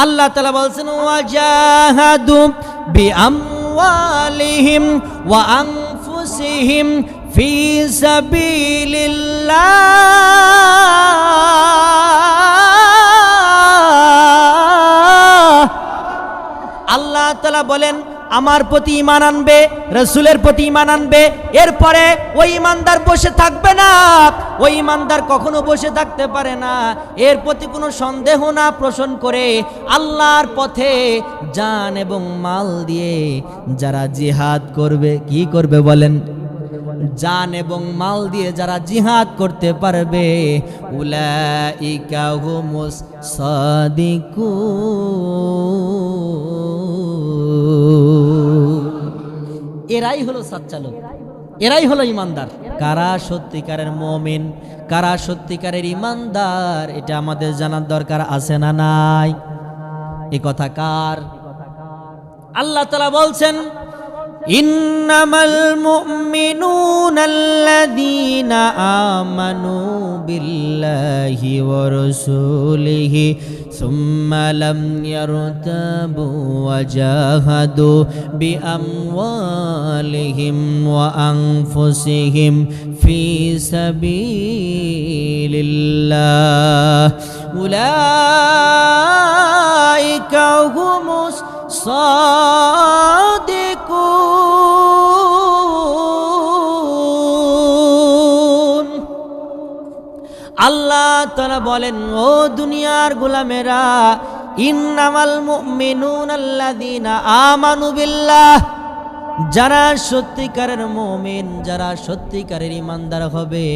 আল্লাহ তাআলা বলছেন ওয়াজাহাদু বিআমওয়ালিহিম ওয়া আনফুসিহিম ফি সাবিলিল্লাহ। আল্লাহ তাআলা বলেন আমার প্রতি ঈমান আনবে, রাসূলের প্রতি ঈমান আনবে, এরপরে ওই ঈমানদার বসে থাকবে না, ওই ঈমানদার কখনো বসে থাকতে পারে না, এর প্রতি কোনো সন্দেহ না পোষণ করে আল্লাহর পথে জান এবং মাল দিয়ে যারা জিহাদ করবে, কি করবে বলেন? জান এবং মাল দিয়ে যারা জিহাদ করতে পারবে, উলাইকা হুমুস সাদিকুন, এরাই হলো সাচ্চা লোক, এরাই হলো ইমানদার। কারা সত্যিকারের মুমিন, কারা সত্যিকারের ইমানদার, এটা আমাদের জানার দরকার আছে না নাই? এই কথা কার? আল্লাহ তাআলা বলছেন ইন্নামাল মুমিনুনাল্লাযীনা আমানু বিল্লাহি ওয়া রাসূলিহি সুম্মা লাম ইয়ারতাবু ওয়া জাহাদু বিআমওয়ালিহিম ওয়া আনফুসিহিম ফি সাবিলিল্লাহ উলাইকা হুমুস সাদিকুন। আল্লাহ তাআলা বলেন ও দুনিয়ার গোলামেরা, ইন্নামাল মুমিনুনাল্লাযীনা আমানু বিল্লাহ, যারা সত্যিকারের মুমিন, যারা সত্যিকারের ইমানদার হবে,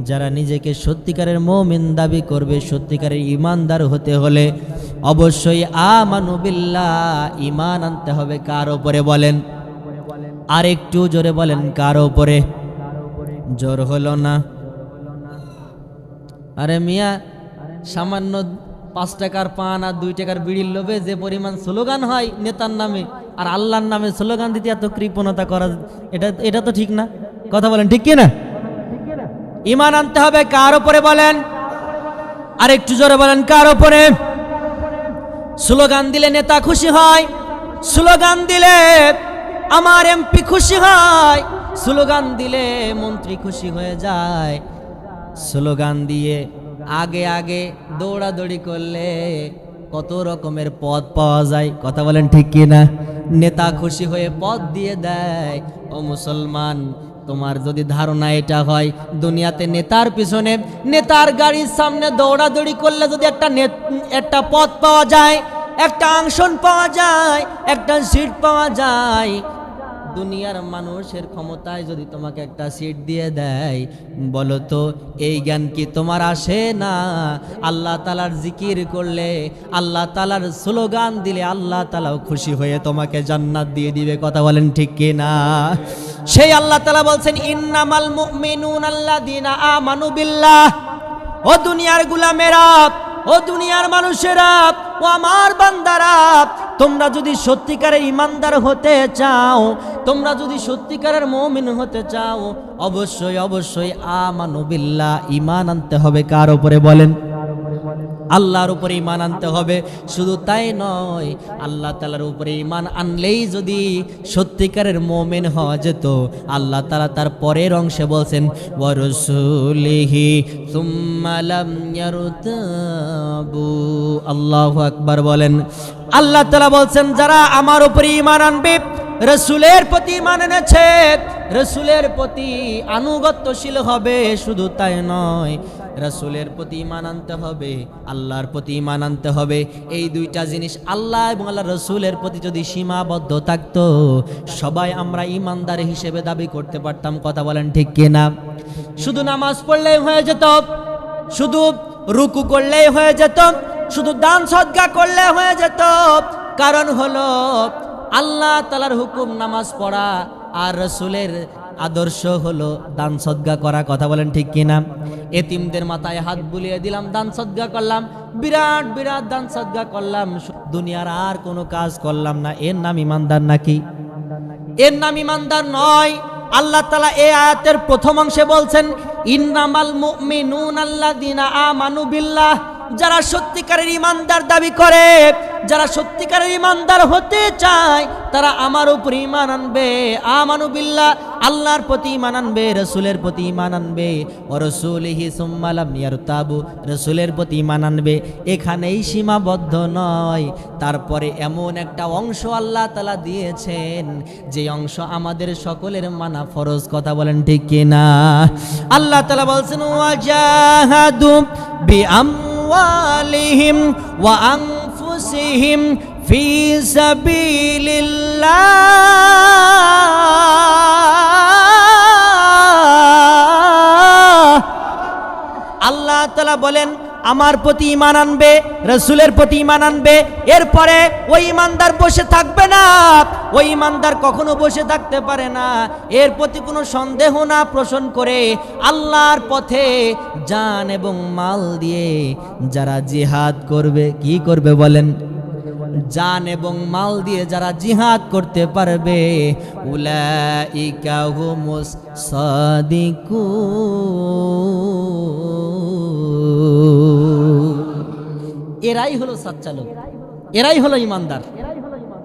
যারা নিজেকে সত্যিকারের মুমিন দাবি করবে, সত্যিকারের ইমানদার হতে হলে অবশ্যই আমানু বিল্লাহ, ঈমান আনতে হবে। কার উপরে বলেন? আর একটু জোরে বলেন, কার উপরে? জোর হলো না। আরে মিয়া, সামান্য 5 টাকার পান আর 2 টাকার বিড়ির লোভে যে পরিমাণ স্লোগান হয় নেতার নামে আর আল্লাহর নামে স্লোগান দিতে এত কৃপণতা করা, এটা তো ঠিক না। কথা বলেন ঠিক কি না? ঈমান আনতে হবে কার উপরে বলেন? আর একটু জোরে বলেন, কার উপরে? স্লোগান দিলে নেতা খুশি হয়, স্লোগান দিলে আমার এমপি খুশি হয়, স্লোগান দিলে মন্ত্রী খুশি হয়ে যায়, স্লোগান দিয়ে আগে আগে দৌড়াদৌড়ি করলে কত রকমের পদ পাওয়া যায়। কথা বলেন ঠিক কি না? নেতা খুশি হয়ে পদ দিয়ে দেয়। ও মুসলমান, তোমার যদি ধারণা এটা হয় দুনিয়াতে নেতার পিছনে, নেতার গাড়ির সামনে দৌড়াদৌড়ি করলে যদি একটা পদ পাওয়া যায়, একটা আসন পাওয়া যায়, একটা সিট পাওয়া যায়, দুনিয়ার মানুষের ক্ষমতায় যদি তোমাকে একটা সিট দিয়ে দেয়, বলো তো এই জ্ঞান কি তোমার আসে না? আল্লাহ তাআলার জিকির করলে, আল্লাহ তাআলার স্লোগান দিলে আল্লাহ তাআলাও খুশি হয়ে তোমাকে জান্নাত দিয়ে দিবে। কথা বলেন ঠিক কি না? সেই আল্লাহ তাআলা বলছেন ইন্নামাল মুমিনুনাল্লাযীনা আমানু বিল্লাহ। ও দুনিয়ার গোলামেরা, ও দুনিয়ার মানুষেরা, ও আমার বান্দারা, তোমরা যদি সত্যিকারের ইমানদার হতে চাও, তোমরা যদি সত্যিকারের মুমিন হতে চাও, অবশ্যই অবশ্যই আমানু বিল্লাহ, ঈমান আনতে হবে। কার উপরে বলেন? আল্লাহর উপরে ঈমান আনতে হবে। শুধু তাই নয়, আল্লাহ তাআলার উপরে ঈমান আনলেই যদি সত্যিকারের মুমিন হওয়া যেত, আল্লাহ তাআলা তার পরের অংশে বলছেন ওয়া রাসূলিহি সুম্মা লাম ইয়ারতাবু। আল্লাহু আকবার বলেন। আল্লাহ তাআলা বলছেন যারা আমার উপরে ঈমান আনবে, রাসূলের প্রতি ঈমান এনেছে, রাসূলের প্রতি আনুগত্যশীল হবে, শুধু তাই নয়, রাসূলের প্রতি ঈমান আনতে হবে, আল্লাহর প্রতি ঈমান আনতে হবে। এই দুইটা জিনিস আল্লাহ এবং আল্লাহর রাসূলের প্রতি যদি সীমাবদ্ধ থাকতো, সবাই আমরা ঈমানদার হিসেবে দাবি করতে পারতাম। কথা বলেন ঠিক কি না? শুধু নামাজ পড়লেই হয়ে যেত, শুধু রুকু করলেই হয়ে যেত, শুধু দান সদকা করলে হয়ে যেত। কারণ হলো আল্লাহ তাআলার হুকুম নামাজ পড়া, আর রাসূলের আদর্শ হলো দান সদকা করা। কথা বলেন ঠিক কিনা? এতিমদের মাথায় হাত বুলিয়ে দিলাম, দান সদকা করলাম, বিরাট বিরাট দান সদকা করলাম, দুনিয়ার আর কোনো কাজ করলাম না, এর নাম ইমানদার নাকি? এর নাম ইমানদার নয়। আল্লাহ তাআলা এই আয়াতের প্রথম অংশে বলছেন ইন্নামাল মুমিনুনাল্লাযীনা আমানু বিল্লাহ, যারা সত্যিকারের ইমানদার দাবি করে, যারা সত্যিকারের ইমানদার হতে চায়, তারা আমার উপর ঈমান আনবে। আমানু বিল্লাহ, আল্লাহর প্রতি ঈমান আনবে, রাসূলের প্রতি ঈমান আনবে, ওয়া রাসূলিহি সুম্মা লাম ইয়ারতাবু, রাসূলের প্রতি ঈমান আনবে। এখানেই সীমাবদ্ধ নয়, তারপরে এমন একটা অংশ আল্লাহ তাআলা দিয়েছেন, যে অংশ আমাদের সকলের মানা ফরজ। কথা বলেন ঠিক কিনা? আল্লাহ তাআলা বলছেন, ওয়াজাহাদু বিআমওয়ালিহিম ওয়া আনফুসিহিম ফি সাবিলিল্লাহ। আল্লাহ তাআলা বলেন, আমার প্রতি ঈমান আনবে, রাসূলের প্রতি ঈমান আনবে, এরপরে ওই ঈমানদার বসে থাকবে না। ওই ঈমানদার কখনো বসে থাকতে পারে না। এর প্রতি কোনো সন্দেহ না পোষণ করে আল্লাহর পথে জান এবং মাল দিয়ে যারা জিহাদ করবে, কি করবে বলেন? জান এবং মাল দিয়ে যারা জিহাদ করতে পারবে, উলাইকা হুমুস সাদিকুন, এরাই হলো সাচ্চা লোক, এরাই হলো ইমানদার।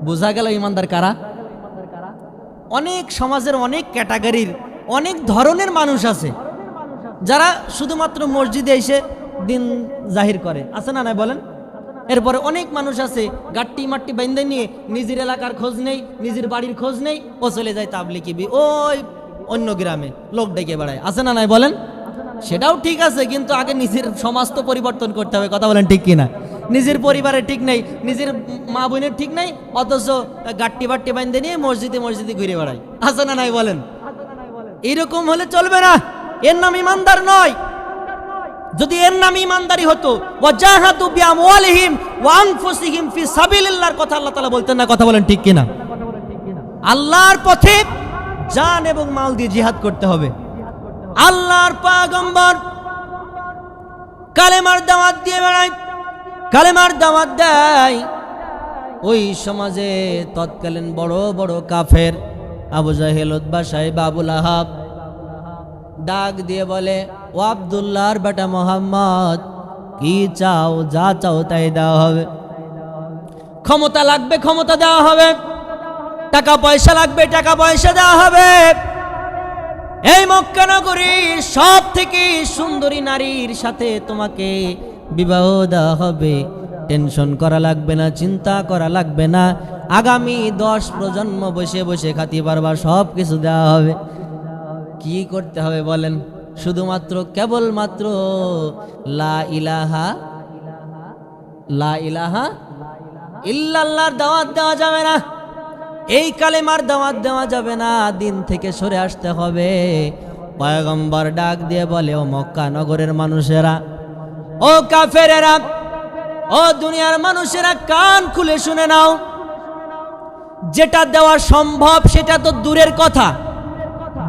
বোঝা গেল ইমানদার কারা? অনেক সমাজের অনেক ক্যাটাগরির অনেক ধরনের মানুষ আছে, যারা শুধুমাত্র মসজিদে এসে দিন জাহির করে, আছে না নাই বলেন? এরপরে অনেক মানুষ আছে গাট্টি মাট্টি বাইন্দে নিয়ে নিজের এলাকার খোঁজ নেই, নিজের বাড়ির খোঁজ নেই, ও চলে যায় তাবলিগি ওই অন্য গ্রামে লোক ডেকে বেড়ায়, আছে না নাই বলেন? সেটাও ঠিক আছে, কিন্তু আগে নিজের সমাজ তো পরিবর্তন করতে হবে। কথা বলেন ঠিক কিনা? নিজের পরিবারের ঠিক নেই, নিজের মা বোনের ঠিক নেই, অথচ গাট্টি বাট্টি বাইন্দে নিয়ে মসজিদে মসজিদে ঘুরে বেড়ায়, আছে না নাই বলেন? এইরকম হলে চলবে না, এর নাম ইমানদার নয়। যদি এর নাম ইমানদারি হতো, ওয়াজাহাদু বিআমওয়ালিহিম ওয়া আনফুসিহিম ফি সাবিলিল্লাহর কথা আল্লাহ তাআলা বলতেন না। কথা বলেন ঠিক কিনা? আল্লাহর পথে জান এবং মাল দিয়ে জিহাদ করতে হবে। আল্লাহর পয়গম্বর কালেমার দাওয়াত দিয়ে বেড়ায়, কালেমার দাওয়াত দেয়। ওই সমাজে তৎকালীন বড় বড় কাফের, আবু জাহেল, উতবা, সাইবা, আবু লাহাব ডাক দিয়ে বলে, ও আব্দুল্লাহর বেটা মোহাম্মদ, কি চাও? যা চাও তাই দেওয়া হবে। ক্ষমতা লাগবে, ক্ষমতা দেওয়া হবে। টাকা পয়সা লাগবে, টাকা পয়সা দেওয়া হবে। এই মক্কা নগরীর সব থেকে সুন্দরী নারীর সাথে তোমাকে বিবাহ দেওয়া হবে। টেনশন করা লাগবে না, চিন্তা করা লাগবে না। আগামী 10 প্রজন্ম বসে বসে খাতি পারবা, সব কিছু দেওয়া হবে। কি করতে হবে বলেন? শুধুমাত্র কেবলমাত্র লা ইলাহা ইল্লাল্লাহর দাওয়াত দেওয়া যাবে না, এই কালেমার দাওয়াত দেওয়া যাবে না, দিন থেকে সরে আসতে হবে। পয়গম্বর ডাক দিয়ে বলে, ও মক্কা নগরের মানুষেরা, ও কাফেরেরা, ও দুনিয়ার মানুষেরা, কান খুলে শুনে নাও। যেটা দেওয়া সম্ভব সেটা তো দূরের কথা,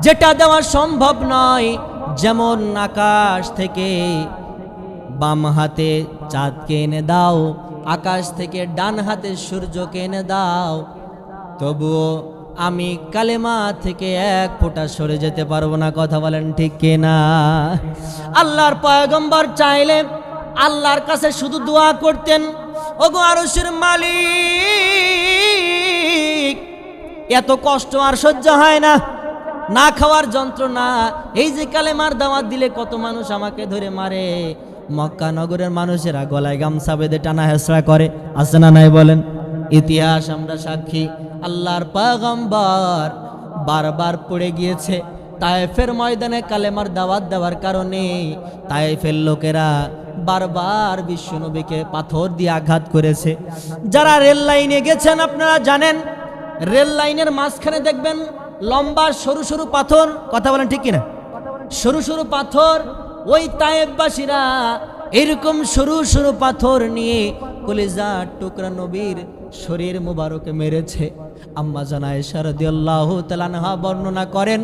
যেটা দেওয়া সম্ভব নয়, যেমন আকাশ থেকে বাম হাতে চাঁদকে এনে দাও, আকাশ থেকে ডান হাতে সূর্যকে এনে দাও, তবুও আমি কালেমা থেকে এক ফোঁটা সরে যেতে পারবো না। কথা বলেন ঠিক কিনা? আল্লাহর পয়গম্বর চাইলে আল্লাহর কাছে শুধু দোয়া করতেন, ওগো আরশের মালিক, এত কষ্ট আর সহ্য হয় না, না খাওয়ার যন্ত্রণা, এই যে কালেমার দাওয়াত দিলে কত মানুষ আমাকে ধরে মারে। মক্কা নগরের মানুষেরা গলায় গামছা বেঁধে টানা হেঁচড়া করে, আছে না নাই বলেন? ইতিহাস আমরা সাক্ষী। আল্লাহর পয়গম্বর বারবার পড়ে গিয়েছে তায়েফের ময়দানে কালেমার দাওয়াত দেওয়ার কারণে। তায়েফের লোকেরা বারবার বিশ্বনবীকে পাথর দিয়ে আঘাত করেছে। যারা রেল লাইনে গেছেন আপনারা জানেন, রেল লাইনের মাঝখানে দেখবেন লম্বা সরু সরু পাথর, কথা বলেন ঠিক কিনা? সরু সরু পাথর, ওই তায়েফবাসীরা এরকম সরু সরু পাথর নিয়ে কলিজার টুকরা নবীর শরীর মুবারকে মেরেছে। আম্মা জান আয়েশা রাদিয়াল্লাহু তাআলা আনহা বর্ণনা করেন,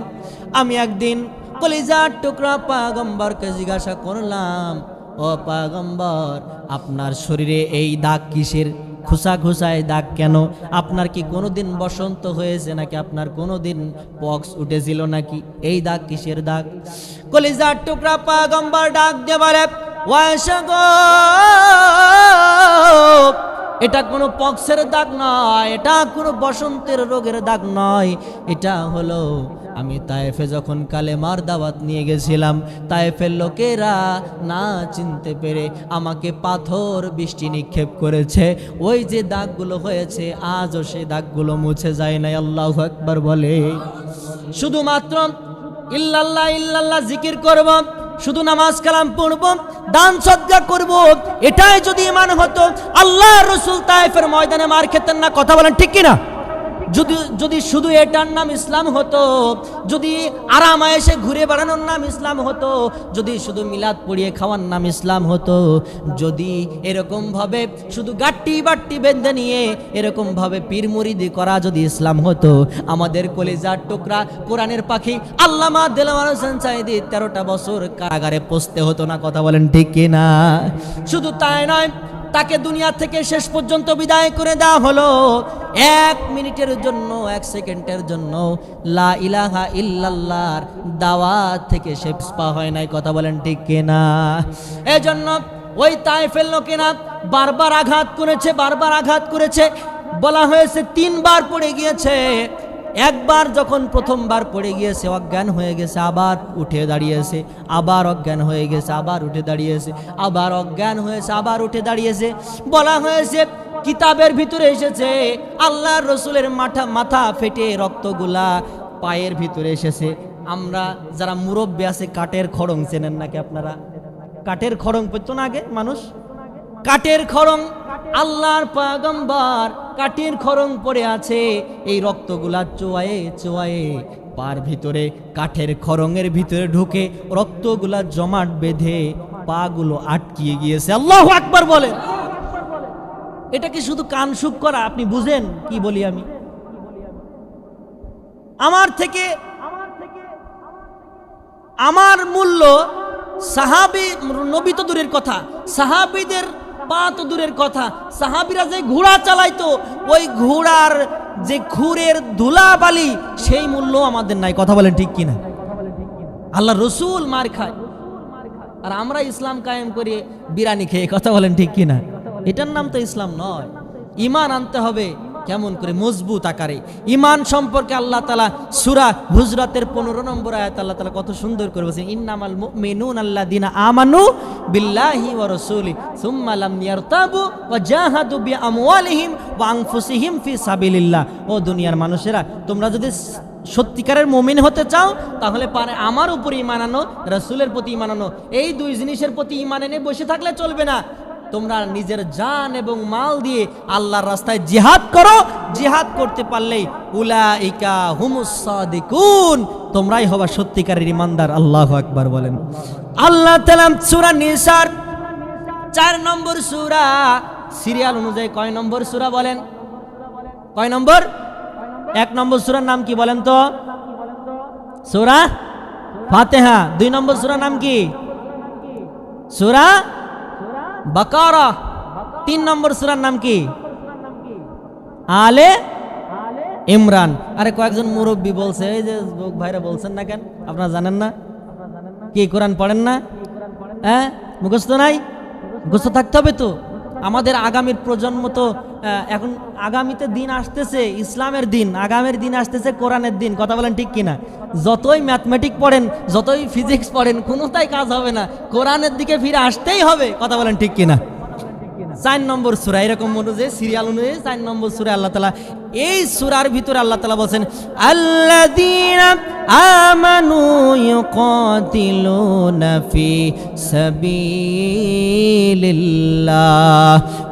আমি একদিন কলিজার টুকরা পয়গম্বরকে জিজ্ঞাসা করলাম, ও পয়গম্বর, আপনার শরীরে এই দাগ কিসের? খুসা খুসায় দাগ কেন? আপনার কি কোনোদিন বসন্ত হয়েছে নাকি? আপনার কোনোদিন পক্স উঠেছিল নাকি? এই দাগ কিসের দাগ? কলিজার টুকরা পয়গম্বর ডাক দিয়ে বলে, ওয়াসা গো, এটা কোনো পক্সের দাগ নয়, এটা কোনো বসন্তের রোগের দাগ নয়, এটা হলো আমি তায়েফে যখন কালেমার দাওয়াত নিয়ে গেছিলাম, তায়েফের লোকেরা না চিনতে পেরে আমাকে পাথর বৃষ্টি নিক্ষেপ করেছে, ওই যে দাগগুলো হয়েছে আজও সেই দাগগুলো মুছে যায় নাই। আল্লাহু আকবার বলে। শুধুমাত্র ইল্লাল্লাহ ইল্লাল্লাহ জিকির করব, শুধু নামাজ কালাম পড়ব, দান সদকা করব, এটাই যদি ঈমান হতো, আল্লাহ রাসূল তায়েফের ময়দানে মার খেতেন না। কথা বলেন ঠিক কিনা? যদি শুধু এটার নাম ইসলাম হতো, যদি আরাম আয়েশে ঘুরে বেড়ানোর নাম ইসলাম হতো, যদি শুধু মিলাদ পড়িয়ে খাওয়ার নাম ইসলাম হতো, যদি এরকম ভাবে শুধু গাট্টি বাট্টি বেঁধে নিয়ে এরকম ভাবে পীর মুরিদি করা যদি ইসলাম হতো, আমাদের কলিজার টুকরা কোরআনের পাখি আল্লামা দেলোয়ার হোসেন সাঈদী 13টা বছর কারাগারে পচতে হতো না। কথা বলেন ঠিক কিনা? শুধু তাই নয়, তাকে দুনিয়া থেকে শেষ পর্যন্ত বিদায় করে দেওয়া হলো। 1 মিনিটের জন্য, 1 সেকেন্ডের জন্য লা ইলাহা ইল্লাল্লাহর দাওয়াত থেকে সে পিছপা হয় নাই। কথা বলেন ঠিক কিনা? এজন্য ওই তায়েফের লোকেরা বারবার আঘাত করেছে, বারবার আঘাত করেছে। বলা হয়েছে 3 বার পড়ে গিয়েছে। একবার যখন প্রথমবার পড়ে গিয়েছে, অজ্ঞান হয়ে গেছে, আবার উঠে দাঁড়িয়েছে, আবার অজ্ঞান হয়ে গেছে, আবার উঠে দাঁড়িয়েছে, আবার অজ্ঞান হয়েছে, আবার উঠে দাঁড়িয়েছে। বলা হয়েছে কিতাবের ভিতরে এসেছে আল্লাহর রসুলের মাথা ফেটে রক্তগুলা পায়ের ভিতরে এসেছে। আমরা যারা মুরব্বী আছে, কাঠের খড়ং চেনেন নাকি আপনারা? কাঠের খড়ং পেত না আগে মানুষ? কাঠের খড়ং, আল্লাহর পয়গম্বর কাঠের খড়ং পড়ে আছে, এই রক্তগুলা চোয়ায়ে চোয়ায়ে পার ভিতরে কাঠের খড়ঙের ভিতরে ঢুকে রক্তগুলা জমাট বেঁধে পাগুলো আটকিয়ে গিয়েছে। আল্লাহু আকবার বলে। এটা কি শুধু কান সুখ করা? আপনি বুঝেন কি বলি আমি? আমার মূল্য সাহাবী, নবী তো দূরের কথা, সাহাবীদের পা তো দূরের কথা, সাহাবীরা যে ঘোড়া চালাইতো, ওই ঘোড়ার যে খুরের ধুলাবালি, সেই মূল্য আমাদের নাই। কথা বলেন ঠিক কিনা? আল্লাহ রসুল মার খায় আর আমরা ইসলাম কায়েম করে বিরানি খেয়ে। কথা বলেন ঠিক কিনা? এটার নাম তো ইসলাম নয়। ঈমান আনতে হবে কেমন করে? মজবুত আকারে। ঈমান সম্পর্কে আল্লাহ তাআলা সূরা হুজরাতের 15 নম্বর আয়াত আল্লাহ তাআলা কত সুন্দর করে বলেছেন, ইন্নামাল মুমিনুনা আল্লাযিনা আমানু বিল্লাহি ওয়া রাসূলিহি সুম্মা লাম ইয়ারতাবু ওয়া জাহাদু বিআমওয়ালিহিম ওয়া আনফুসিহিম ফি সাবিলিল্লাহ। ও দুনিয়ার মানুষেরা, তোমরা যদি সত্যিকারের মুমিন হতে চাও, তাহলে পারে আমার উপর ঈমান আনো, রাসূলের প্রতি ঈমান আনো। এই 2 জিনিসের প্রতি ঈমান এনে বসে থাকলে চলবে না। তোমরা নিজের জান এবং মাল দিয়ে আল্লাহর রাস্তায় জিহাদ করো। জিহাদ করতে পারলেই উলাইকা হুমুস সাদিকুন, তোমরাই হবা সত্যিকারের ঈমানদার। আল্লাহু আকবার বলেন। আল্লাহ তাআলা সূরা নিসার 4 নম্বর সূরা, সিরিয়াল অনুযায়ী কয় নম্বর সূরা বলেন? কয় নম্বর? 1 নম্বর সূরার নাম কি বলেন তো? সূরা ফাতিহা। 2 নম্বর সূরার নাম কি? সূরা বাকারা। 3 নম্বর সূরার নাম কি? আলে ইমরান। আরে কয়েকজন মুরব্বী বলছে, এই যে ভাইরা বলছেন না কেন? আপনারা জানেন না কি? কোরআন পড়েন না? হ্যাঁ, মুখস্থ নাই? মুখস্থ থাকতে হবে তো। আমাদের আগামীর প্রজন্ম তো এখন আগামীতে দিন আসতেছে, ইসলামের দিন, আগামীর দিন আসতেছে কোরআনের দিন। কথা বলেন ঠিক কিনা? যতই ম্যাথমেটিক্স পড়েন, যতই ফিজিক্স পড়েন, কোনোটাই কাজ হবে না, কোরআনের দিকে ফিরে আসতেই হবে। কথা বলেন ঠিক কিনা? 4 নম্বর সূরা, এরকম অনুযায়ী সিরিয়াল অনুযায়ী 4 নম্বর সূরা আল্লাহ তাআলা, এই সূরার ভিতরে আল্লাহ তাআলা বলেন, আল্লাযীনা আমানু ইউকাতিলুনা ফি সাবিলিল্লাহ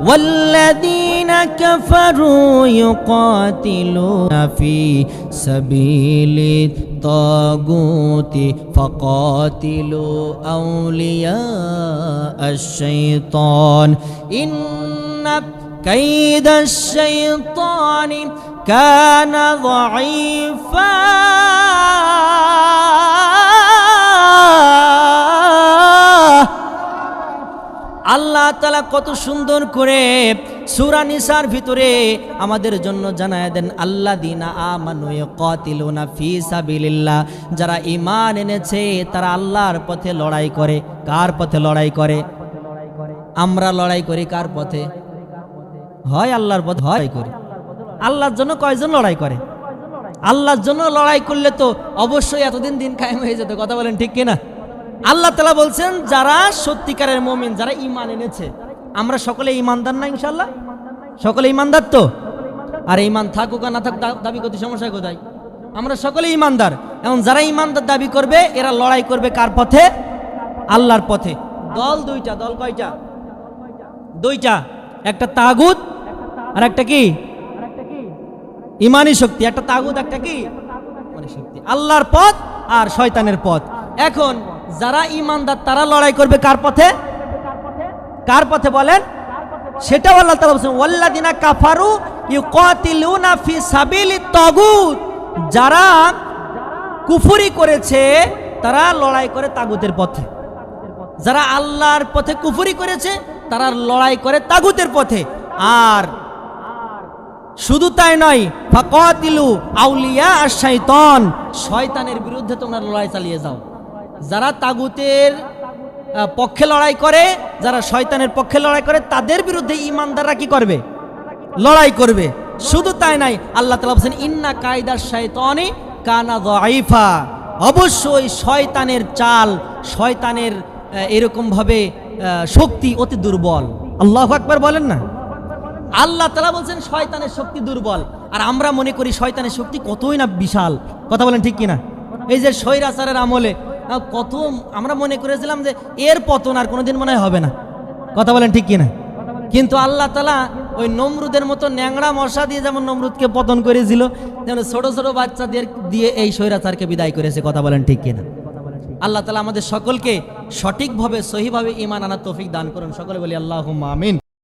ওয়াল্লাযীনা কাফারু ইউকাতিলুনা ফি সাবিলিত তাগুতি ফাকাতিলু আউলিয়া আশ-শাইতান ইন্না কাইদা আশ-শাইতানি কানা যায়ীফা। আল্লাহ তাআলা কত সুন্দর করে সূরা নিসার ভিতরে আমাদের জন্য জানায় দেন, আল্লাযীনা আমানু ইয়াকাতিলুনা ফি সাবিলিল্লাহ, যারা ঈমান এনেছে তারা আল্লাহর পথে লড়াই করে। কার পথে লড়াই করে? আমরা লড়াই করি কার পথে? হয় আল্লাহর পথে, হয় করি। আল্লাহর জন্য কয়জন লড়াই করে? আল্লাহর জন্য লড়াই করলে তো অবশ্যই এতদিন দিন কায়েম হয়ে যেত। কথা বলেন ঠিক কিনা? আল্লাহ তাআলা বলছেন যারা সত্যিকারের মুমিন, যারা ঈমান এনেছে, আমরা সকলে ঈমানদার না ইনশাআল্লাহ? সকলে ঈমানদার তো? আর ঈমান থাকুক আর না থাকুক দাবি করতে সমস্যা কোথায়? আমরা সকলে ঈমানদার। এখন যারা ঈমানদার দাবি করবে এরা লড়াই করবে কার পথে? আল্লাহর পথে। দল দুইটা। দল কয়টা? দুইটা। একটা তাগুত আর একটা কি? ইমানি শক্তি। একটা তাগুত, একটা কি? ইমানি শক্তি। আল্লাহর পথ আর শয়তানের পথ। এখন যারা ঈমানদার তারা লড়াই করবে কার পথে? কার পথে বলেন? সেটাও আল্লাহ তাআলা বলেন ওয়াল্লাযিনা কাফারু ইউকাতিলুনা ফি সাবিলিত তাগুত। যারা কুফরি করেছে তারা লড়াই করে তাগুতের পথে। যারা আল্লাহর পথে কুফরি করেছে তারা লড়াই করে তাগুতের পথে। আর শুধু তাই নয়, ফাকাতিলু আউলিয়া আশ-শাইতান, শয়তানের বিরুদ্ধে তোমরা লড়াই চালিয়ে যাও। যারা তাগুতের পক্ষে লড়াই করে, যারা শয়তানের পক্ষে লড়াই করে, তাদের বিরুদ্ধে ঈমানদাররা কি করবে? লড়াই করবে। শুধু তাই নাই, আল্লাহ তাআলা বলেন ইন্না কায়দাশ শাইতানি কানা যায়ীফা, অবশ্যই শয়তানের চাল, শয়তানের এরকম ভাবে শক্তি অতি দুর্বল। আল্লাহু আকবার বলেন না? আল্লাহ তাআলা বলছেন শয়তানের শক্তি দুর্বল, আর আমরা মনে করি শয়তানের শক্তি কতই না বিশাল। কথা বলেন ঠিক কিনা? এই যে স্বৈরাচারের আমলে কত আমরা মনে করেছিলাম যে এর পতন আর কোনোদিন মনে হবে না। কথা বলেন ঠিক কিনা? কিন্তু আল্লাহ তাআলা ওই নমরুদের মতো ন্যাংরা মশা দিয়ে যেমন নমরুদকে পতন করেছিল, যেমন ছোট ছোট বাচ্চাদের দিয়ে এই স্বৈরাচারকে বিদায় করেছে। কথা বলেন ঠিক কিনা? আল্লাহ তাআলা আমাদের সকলকে সঠিকভাবে সহিভাবে ঈমান আনার তৌফিক দান করুন। সকলে বলি আল্লাহুম্মা আমিন।